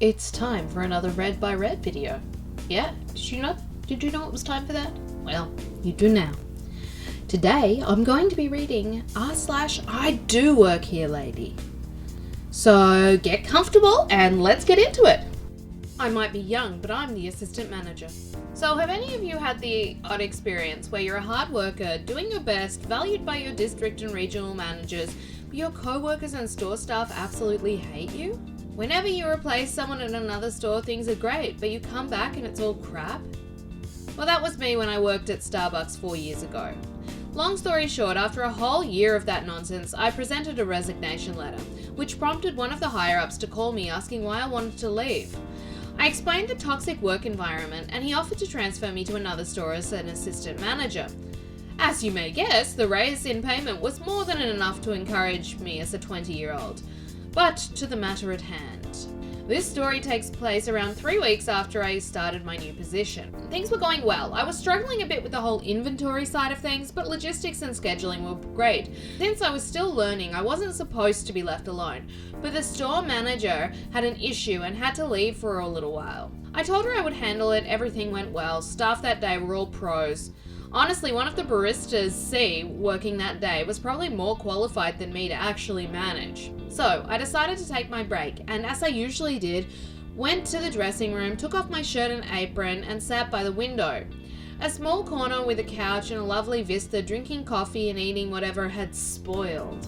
It's time for another Read by Red video. Yeah, did you know it was time for that? Well, you do now. Today, I'm going to be reading I Do Work Here Lady. So get comfortable and let's get into it. I might be young, but I'm the assistant manager. So have any of you had the odd experience where you're a hard worker, doing your best, valued by your district and regional managers, but your co-workers and store staff absolutely hate you? Whenever you replace someone at another store, things are great, but you come back and it's all crap? Well, that was me when I worked at Starbucks 4 years ago. Long story short, after a whole year of that nonsense, I presented a resignation letter, which prompted one of the higher-ups to call me asking why I wanted to leave. I explained the toxic work environment, and he offered to transfer me to another store as an assistant manager. As you may guess, the raise in payment was more than enough to encourage me as a 20-year-old. But to the matter at hand. This story takes place around 3 weeks after I started my new position. Things were going well. I was struggling a bit with the whole inventory side of things, but logistics and scheduling were great. Since I was still learning, I wasn't supposed to be left alone, but the store manager had an issue and had to leave for a little while. I told her I would handle it, everything went well, staff that day were all pros. Honestly, one of the baristas, C, working that day was probably more qualified than me to actually manage. So, I decided to take my break, and as I usually did, went to the dressing room, took off my shirt and apron, and sat by the window. A small corner with a couch and a lovely vista, drinking coffee and eating whatever had spoiled.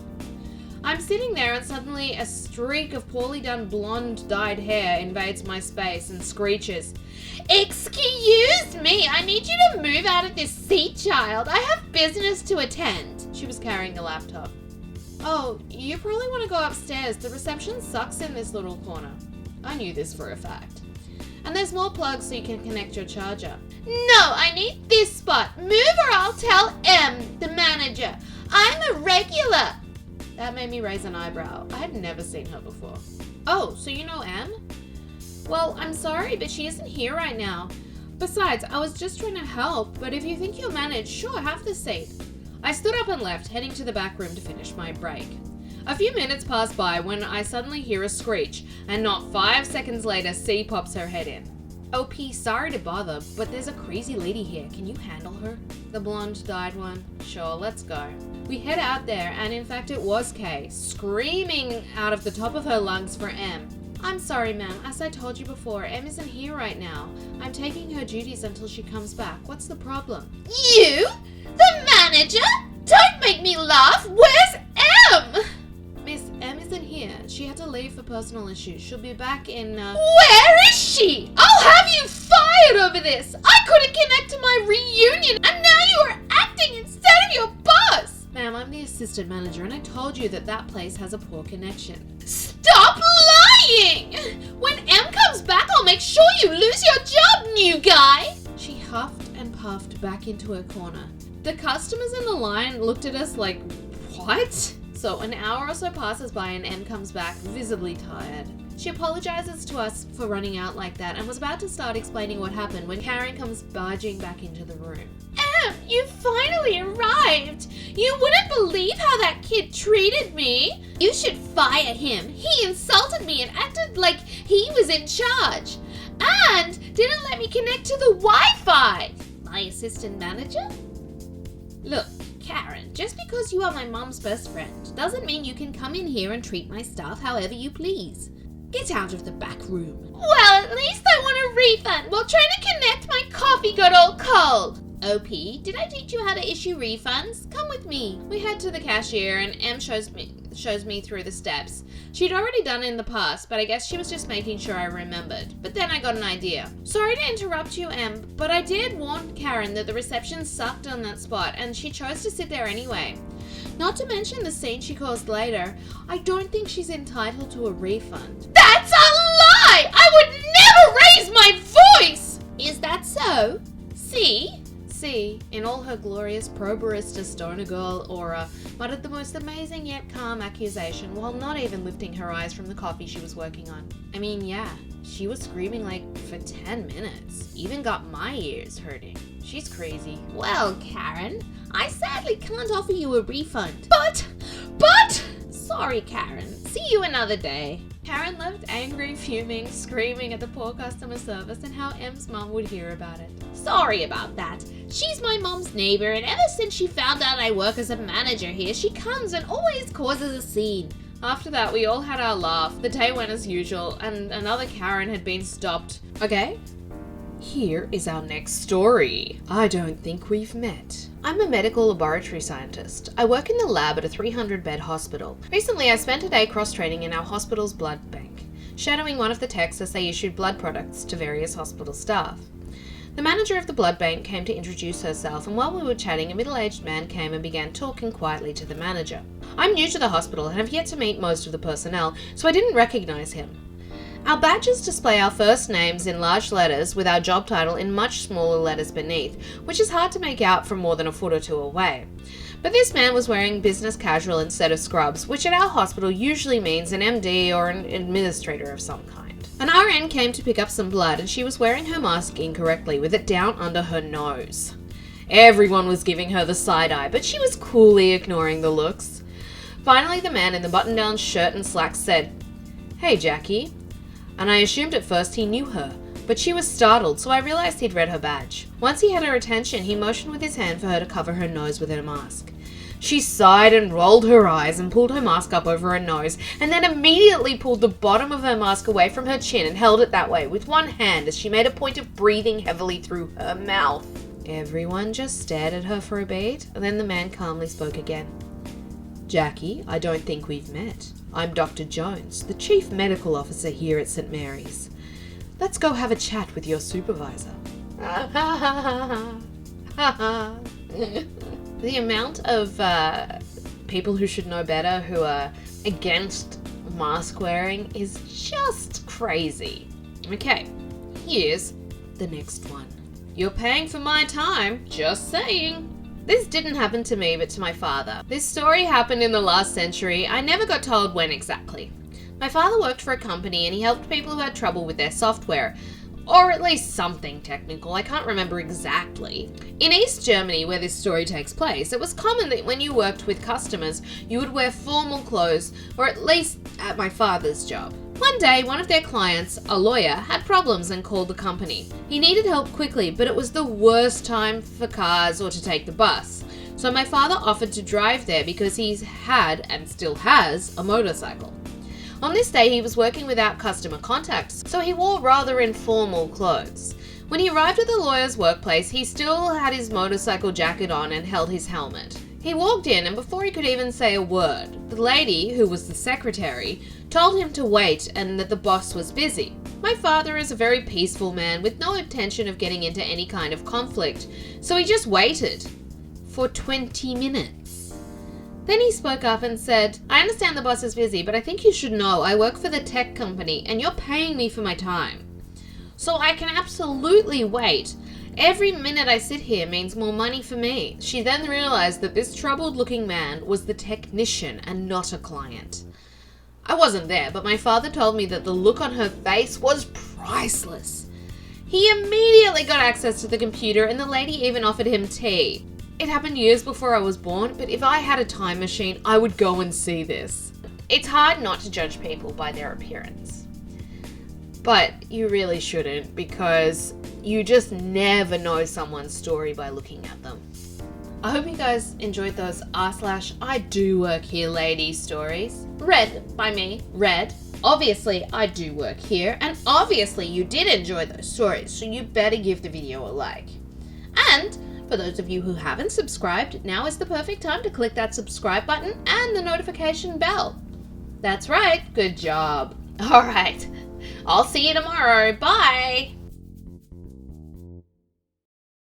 I'm sitting there and suddenly a streak of poorly done blonde dyed hair invades my space and screeches, "Excuse me, I need you to move out of this seat, child. I have business to attend." She was carrying a laptop. "Oh, you probably want to go upstairs. The reception sucks in this little corner." I knew this for a fact. "And there's more plugs so you can connect your charger." "No, I need this spot. Move or I'll tell M, the manager. I'm a regular." That made me raise an eyebrow. I had never seen her before. "Oh, so you know M?" "Well, I'm sorry, but she isn't here right now. Besides, I was just trying to help, but if you think you'll manage, sure, have the seat." I stood up and left, heading to the back room to finish my break. A few minutes passed by when I suddenly hear a screech, and not 5 seconds later, C pops her head in. "OP, sorry to bother, but there's a crazy lady here. Can you handle her?" "The blonde dyed one? Sure, let's go." We head out there, and in fact it was Kay, screaming out of the top of her lungs for M. "I'm sorry, ma'am. As I told you before, M isn't here right now. I'm taking her duties until she comes back. What's the problem?" "You? The manager? Don't make me laugh! Where's M?" "Miss, M isn't here. She had to leave for personal issues. She'll be back in, Where is she? I'll have you fired over this! I couldn't connect to my reunion, and now you are acting instead of your boss!" "Ma'am, I'm the assistant manager, and I told you that place has a poor connection." "Stop lying! When M comes back, I'll make sure you lose your job, new guy!" She huffed and puffed back into her corner. The customers in the line looked at us like, what? So an hour or so passes by and M comes back, visibly tired. She apologizes to us for running out like that and was about to start explaining what happened when Karen comes barging back into the room. "Em, you finally arrived! You wouldn't believe how that kid treated me! You should fire him! He insulted me and acted like he was in charge! And didn't let me connect to the Wi-Fi! My assistant manager?" "Look, Karen, just because you are my mom's best friend doesn't mean you can come in here and treat my staff however you please. Get out of the back room." "Well, at least I want a refund. While trying to connect, my coffee got all cold." "OP, did I teach you how to issue refunds? Come with me." We head to the cashier and M shows me through the steps. She'd already done it in the past, but I guess she was just making sure I remembered. But then I got an idea. "Sorry to interrupt you, M, but I did warn Karen that the reception sucked on that spot, and she chose to sit there anyway. Not to mention the scene she caused later. I don't think she's entitled to a refund." "That's a lie! I would never raise my voice!" "Is that so? See?" C, in all her glorious pro-barista stoner girl aura, muttered the most amazing yet calm accusation while not even lifting her eyes from the coffee she was working on. I mean, yeah, she was screaming like for 10 minutes. Even got my ears hurting. She's crazy. "Well, Karen, I sadly can't offer you a refund. But! Sorry, Karen. See you another day." Karen left angry, fuming, screaming at the poor customer service and how Em's mum would hear about it. Sorry about that. She's my mum's neighbour, and ever since she found out I work as a manager here, she comes and always causes a scene. After that, we all had our laugh. The day went as usual, and another Karen had been stopped. Okay, here is our next story. I don't think we've met. I'm a medical laboratory scientist. I work in the lab at a 300-bed hospital. Recently, I spent a day cross-training in our hospital's blood bank, shadowing one of the techs as they issued blood products to various hospital staff. The manager of the blood bank came to introduce herself, and while we were chatting, a middle-aged man came and began talking quietly to the manager. I'm new to the hospital and have yet to meet most of the personnel, so I didn't recognize him. Our badges display our first names in large letters with our job title in much smaller letters beneath, which is hard to make out from more than a foot or two away. But this man was wearing business casual instead of scrubs, which at our hospital usually means an MD or an administrator of some kind. An RN came to pick up some blood and she was wearing her mask incorrectly with it down under her nose. Everyone was giving her the side eye, but she was coolly ignoring the looks. Finally, the man in the button-down shirt and slacks said, "Hey, Jackie." And I assumed at first he knew her, but she was startled, so I realized he'd read her badge. Once he had her attention, he motioned with his hand for her to cover her nose with her mask. She sighed and rolled her eyes and pulled her mask up over her nose, and then immediately pulled the bottom of her mask away from her chin and held it that way with one hand as she made a point of breathing heavily through her mouth. Everyone just stared at her for a beat, and then the man calmly spoke again. "Jackie, I don't think we've met. I'm Dr. Jones, the Chief Medical Officer here at St. Mary's. Let's go have a chat with your supervisor." The amount of people who should know better who are against mask wearing is just crazy. Okay, here's the next one. "You're paying for my time, just saying." This didn't happen to me, but to my father. This story happened in the last century. I never got told when exactly. My father worked for a company and he helped people who had trouble with their software. Or at least something technical, I can't remember exactly. In East Germany, where this story takes place, it was common that when you worked with customers, you would wear formal clothes, or at least at my father's job. One day, one of their clients, a lawyer, had problems and called the company. He needed help quickly, but it was the worst time for cars or to take the bus. So my father offered to drive there because he had, and still has, a motorcycle. On this day, he was working without customer contacts, so he wore rather informal clothes. When he arrived at the lawyer's workplace, he still had his motorcycle jacket on and held his helmet. He walked in, and before he could even say a word, the lady, who was the secretary, told him to wait and that the boss was busy. My father is a very peaceful man with no intention of getting into any kind of conflict, so he just waited for 20 minutes. Then he spoke up and said, "I understand the boss is busy, but I think you should know I work for the tech company and you're paying me for my time. So I can absolutely wait. Every minute I sit here means more money for me." She then realized that this troubled-looking man was the technician and not a client. I wasn't there, but my father told me that the look on her face was priceless. He immediately got access to the computer and the lady even offered him tea. It happened years before I was born, but if I had a time machine, I would go and see this. It's hard not to judge people by their appearance. But you really shouldn't, because you just never know someone's story by looking at them. I hope you guys enjoyed those r/I do work here lady stories. Read by me, read. Obviously, I do work here, and obviously you did enjoy those stories, so you better give the video a like. And for those of you who haven't subscribed, now is the perfect time to click that subscribe button and the notification bell. That's right, good job. All right, I'll see you tomorrow. Bye.